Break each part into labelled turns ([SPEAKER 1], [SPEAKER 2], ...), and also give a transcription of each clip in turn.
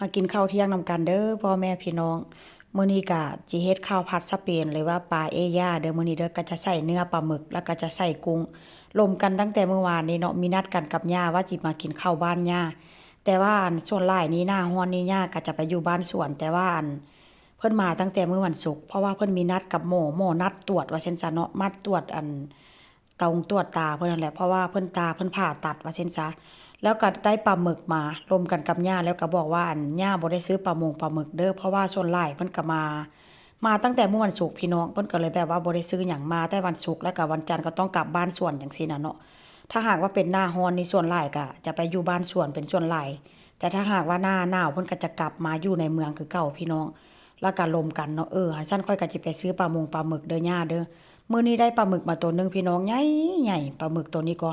[SPEAKER 1] มากินข้าวเที่ยงนำกันเด้อพ่อแม่พี่น้องมื้อนี้ก็สิเฮ็ดข้าวผัดสเปนหรือว่าปลาเอย่าเด้อมื้อนี้เด้อก็จะใส่เนื้อปลาหมึกแล้วก็จะใส่กุ้งรวมกันตั้งแต่เมื่อวานนี้เนาะมีนัดกันกับย่าว่าสิมากินข้าวบ้านย่าแต่ว่าส่วนหลายนี้หน้าร้อนนี้ย่าก็จะไปอยู่บ้านสวนแต่ว่าเพิ่นมาตั้งแต่มื้อวันศุกร์เพราะว่าเพิ่นมีนัดกับหมอนัดตรวจว่าซั่นซะเนาะมาตรวจตรวจตาเพิ่นนั่นแหละเพราะว่าเพิ่นตาเพิ่นผ่าตัดว่าซั่นซะ แล้วก็ได้ปลาหมึกมารวมกันกับย่าแล้วก็บอกว่าย่าบ่ได้ซื้อปลาหมึกเด้อเพราะว่าส่วนหลายเพิ่นก็มาตั้งแต่เมื่อวันศุกร์พี่น้องเพิ่นก็เลยแบบว่าบ่ได้ซื้อหยังมาแต่วันศุกร์แล้วก็วันจันทร์ก็ต้องกลับบ้านสวนจังซี่น่ะเนาะถ้าหากว่าเป็นหน้าร้อนนี่ส่วนหลายก็จะไปอยู่บ้านสวนเป็นส่วนหลายแต่ถ้าหากว่าหน้าหนาวเพิ่นก็จะกลับมาอยู่ในเมืองคือเก่าพี่น้องแล้วก็รวมกันเนาะหันซั่นค่อยก็สิไปซื้อปลาหมึกเด้อย่าเด้อมื้อนี้ได้ปลาหมึกมาตัวหนึงพี่น้องใหญ่ๆปลาหมึกตัวนี้ก็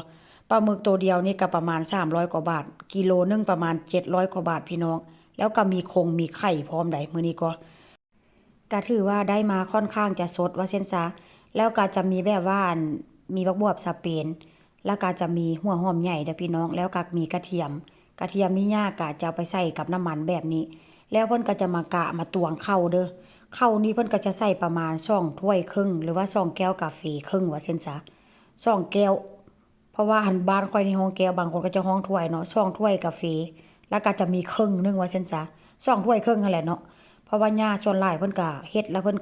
[SPEAKER 1] ปลาหมึกตัวเดียวนี่ก็ประมาณ300กว่าบาทกิโลนึงประมาณ700กว่าบาทพี่น้องแล้วก็มีไข่พร้อมได้มื้อนี้ก็ถือว่าได้มาค่อนข้างจะสดว่าเช่นซะแล้วก็จะมีแบบว่ามีบักบวบสเปนแล้วก็จะมีหัวหอมใหญ่เด้อพี่น้องแล้วก็มีกระเทียมนี่ย่าก็จะเอาไปใส่กับน้ำมันแบบนี้แล้วเพิ่นก็จะมากะมาตวงเข้าเด้อเข้านี่เพิ่นก็จะใส่ประมาณ2ถ้วยครึ่งหรือว่า2แก้วกาแฟครึ่งว่าเช่นซะ2แก้ว เพราะว่าหันบ้านค่อยในห้องแก้วบางคนก็จะห้องถ้วยเนาะช่องถ้วยกาแฟแล้วก็จะมีครึ่งนึงว่าซั่นซะช่องถ้วยครึ่งนั่นแหละเนาะเพราะว่าย่าส่วนหลายเพิ่นก็เฮ็ดแล้วเพิ่น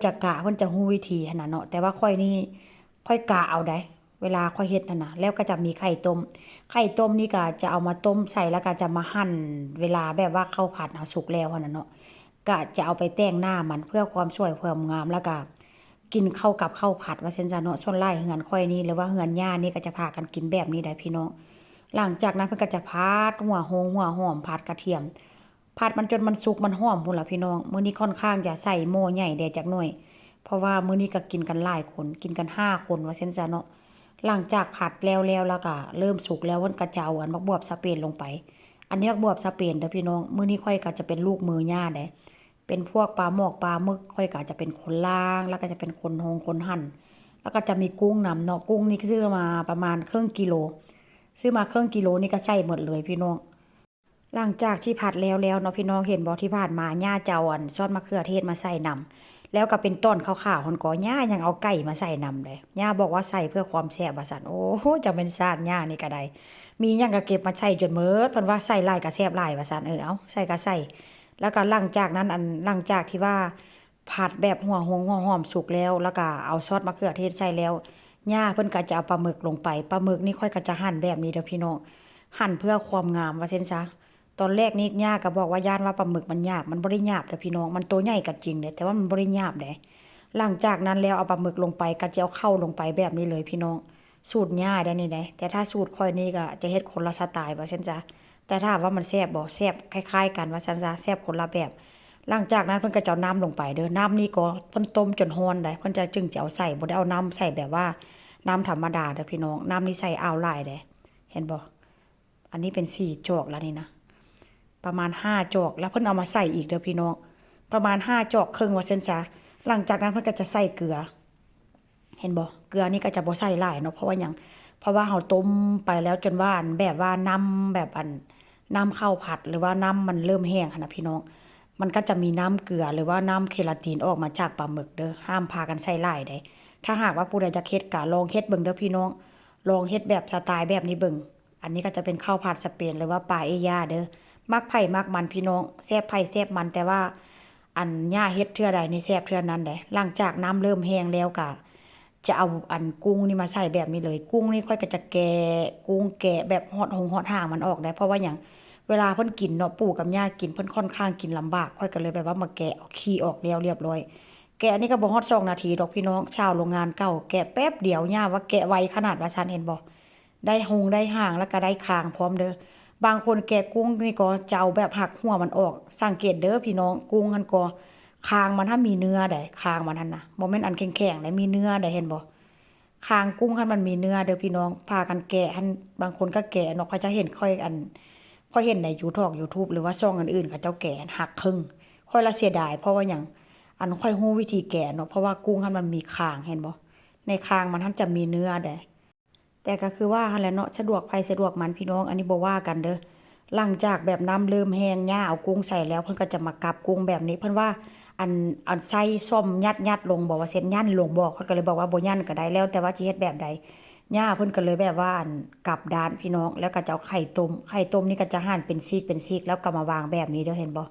[SPEAKER 1] จะกะเพิ่นจะฮู้วิธีหั่นน่ะเนาะแต่ว่าค่อยนี่ค่อยกะเอาได้เวลาค่อยเฮ็ดนั่นน่ะแล้วก็จะมีไข่ต้มนี่ก็จะเอามาต้มใส่แล้วก็จะมาหั่นเวลาแบบว่าข้าวผัดเฮาสุกแล้วหั่นน่ะเนาะก็จะเอาไปแต่งหน้ามันเพื่อความสวยความงามแล้วก็ กินเข้ากับข้าวผัดว่าซั่นซะเนาะส่วนหลายเฮือนข้อยนี่หรือว่าเฮือนย่านี่ก็จะพากันกินแบบนี้ได้พี่น้องหลังจากนั้นเพิ่นก็จะผัดหัวหอมผัดกระเทียมผัดมันจนมันสุกมันหอมพู้นล่ะพี่น้องมื้อนี้ค่อนข้างจะใส่หม้อใหญ่แดจักหน่อยเพราะว่ามื้อนี้ก็กินกันหลายคนกินกัน5 คนว่าซั่นซะเนาะหลังจากผัดแล้วก็เริ่มสุกแล้วเพิ่นก็จะเอาบักบวบสเปนลงไปอันนี้บักบวบสเปนเด้อพี่น้องมื้อนี้ข้อยก็จะเป็นลูกมือย่าเด้ เป็นพวกปลาหมอกปลาหมึกค่อยก็จะเป็นคนล่างแล้วก็จะเป็นคนโฮงคนหั่นแล้วก็จะมีกุ้งนำเนาะกุ้งนี่ซื้อมาประมาณครึ่งกิโลซื้อมาครึ่งกิโลนี่ก็ใส่หมดเลยพี่น้องหลังจากที่ผัดแล้วเนาะพี่น้องเห็นบ่ที่ผ่านมาย่าเจ้าซอสมะเขือเทศมาใส่นำแล้วก็เป็นต้นขาวๆคนก่อย่ายังเอาไก่มาใส่นำเลยย่าบอกว่าใส่เพื่อความแซ่บว่าซั่นโอ้โหจะเป็นซาดย่านี่ก็ได้มีหยังก็เก็บมาใส่จนหมดเพิ่นว่าใส่หลายก็แซ่บหลายว่าซั่นเอาใส่ก็ใส่ แล้วก็หลังจากนั้นหลังจากที่ว่าผัดแบบหัวหอมสุกแล้วก็เอาซอสมะเขือเทศใส่แล้วย่าเพิ่นก็จะเอาปลาหมึกลงไปปลาหมึกนี่ค่อยก็จะหั่นแบบนี้เด้อพี่น้องหั่นเพื่อความงามว่าซั่นซะตอนแรกนี่ย่าก็บอกว่าย่านว่าปลาหมึกมันหยาบมันบ่ได้หยาบเด้อพี่น้องมันตัวใหญ่ก็จริงเด้แต่ว่ามันบ่ได้หยาบเด้หลังจากนั้นแล้วเอาปลาหมึกลงไปก็จะเอาเข้าลงไปแบบนี้เลยพี่น้องสูตรย่าเด้อนี่เด้แต่ถ้าสูตรค่อยนี่ก็จะเฮ็ดคนละสไตล์ว่าซั่นซะ แต่ถ้าว่ามันแซ่บบ่แซ่บคล้ายๆกันว่าซั่นซะแซ่บคนละแบบหลังจากนั้นเพิ่นก็จะเอาน้ำลงไปเด้อน้ำนี่ก็เพิ่นต้มจนร้อนได้เพิ่นจะจึงจะเอาใส่บ่ได้เอาน้ำใส่แบบว่าน้ำธรรมดาเด้อพี่น้องน้ำนี่ใส่อ้าวหลายเด้เห็นบ่อันนี้เป็น4จอกแล้วนี่นะประมาณ5จอกแล้วเพิ่นเอามาใส่อีกเด้อพี่น้องประมาณ5จอกครึ่งว่าซั่นซะหลังจากนั้นเพิ่นก็จะใส่เกลือเห็นบ่เกลือนี่ก็จะบ่ใส่หลายเนาะเพราะว่าหยังเพราะว่าเฮาต้มไปแล้วจนว่าแบบว่าน้ำแบบน้ำข้าวผัดหรือว่าน้ำมันเริ่มแห้งค่ะนะพี่น้องมันก็จะมีน้ำเกลือหรือว่าน้ำเคลาตินออกมาจากปลาหมึกเด้อห้ามพากันใส่หลายได้ถ้าหากว่าผู้ใดจะเฮ็ดก็ลองเฮ็ดเบิ่งเด้อพี่น้องลองเฮ็ดแบบสไตล์แบบนี้เบิ่งอันนี้ก็จะเป็นข้าวผัดสเปนหรือว่าปลาเอย่าเด้อมักไผ่มักมันพี่น้องแซ่บไผ่แซ่บมันแต่ว่าอันย่าเฮ็ดเทื่อใดนี่แซ่บเทื่อนั้นเด้หลังจากน้ำเริ่มแห้งแล้วก็จะเอากุ้งนี่มาใส่แบบนี้เลยกุ้งนี่ค่อยก็จะแกะกุ้งแกะแบบฮอดหงฮอดหางมันออกได้เพราะว่าหยัง เวลาเพิ่นกินเนาะปู่กับย่ากินเพิ่นค่อนข้างกินลำบากค่อยก็เลยแบบว่ามาแกะเอาขี้ออกแล้วเรียบร้อยแกะนี่ก็บ่ฮอด2นาทีดอกพี่น้องชาวโรงงานเก่าแกะแป๊บเดียวย่าว่าแกะไวขนาดว่าฉันเห็นบ่ได้หงได้หางแล้วก็ได้คางพร้อมเด้อบางคนแกะกุ้งนี่ก็จะเอาแบบหักหัวมันออกสังเกตเด้อพี่น้องกุ้งหันก็คางมันถ้ามีเนื้อได้คางมันหั่นน่ะบ่แม่นอันแข็งๆได้มีเนื้อได้เห็นบ่คางกุ้งคันมันมีเนื้อเด้อพี่น้องพากันแกะหันบางคนก็แกะเนาะเขาจะเห็นค่อยค่อยเห็นในยูทูบหรือว่าช่องอื่นๆเขาเจ้าแกะหักครึ่งค่อยละเสียดายเพราะว่าหยังค่อยรู้วิธีแกะเนาะเพราะว่ากุ้งหันมันมีคางเห็นบ่ในคางมันหันจะมีเนื้อได้แต่ก็คือว่าหั่นแหละเนาะสะดวกไผสะดวกมันพี่น้องอันนี้บ่ว่ากันเด้อ หลังจากแบบน้ำเริ่มแห้งย่าเอากุ้งใส่แล้วเพิ่นก็จะมากลับกุ้งแบบนี้เพิ่นว่าอันใส่ส้อมยัดลงบ่ว่าเส้นยันลงบ่เพิ่นก็เลยบอกว่าบ่ยันก็ได้แล้วแต่ว่าสิเฮ็ดแบบใดย่าเพิ่นก็เลยแบบว่าอันกลับด้านพี่น้องแล้วก็จะเอาไข่ต้มนี่ก็จะหั่นเป็นซีกแล้วก็มาวางแบบนี้เด้อเห็นบ่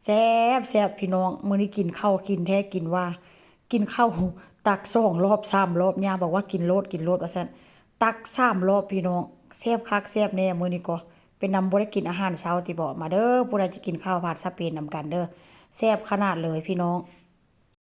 [SPEAKER 1] แซ่บพี่น้องมื้อนี้กินข้าวกินแท้กินว่ากินข้าวตัก2รอบ3รอบย่าบอกว่ากินโลดว่าซั่นตัก3รอบพี่น้องแซ่บคักแซ่บแน่มื้อนี้ก็ เป็นนำบ่ได้กินอาหารเช้าติบ่มาเด้อผู้ใดจะกินข้าวผัดสเปนนำกันเด้อแซ่บขนาดเลยพี่น้อง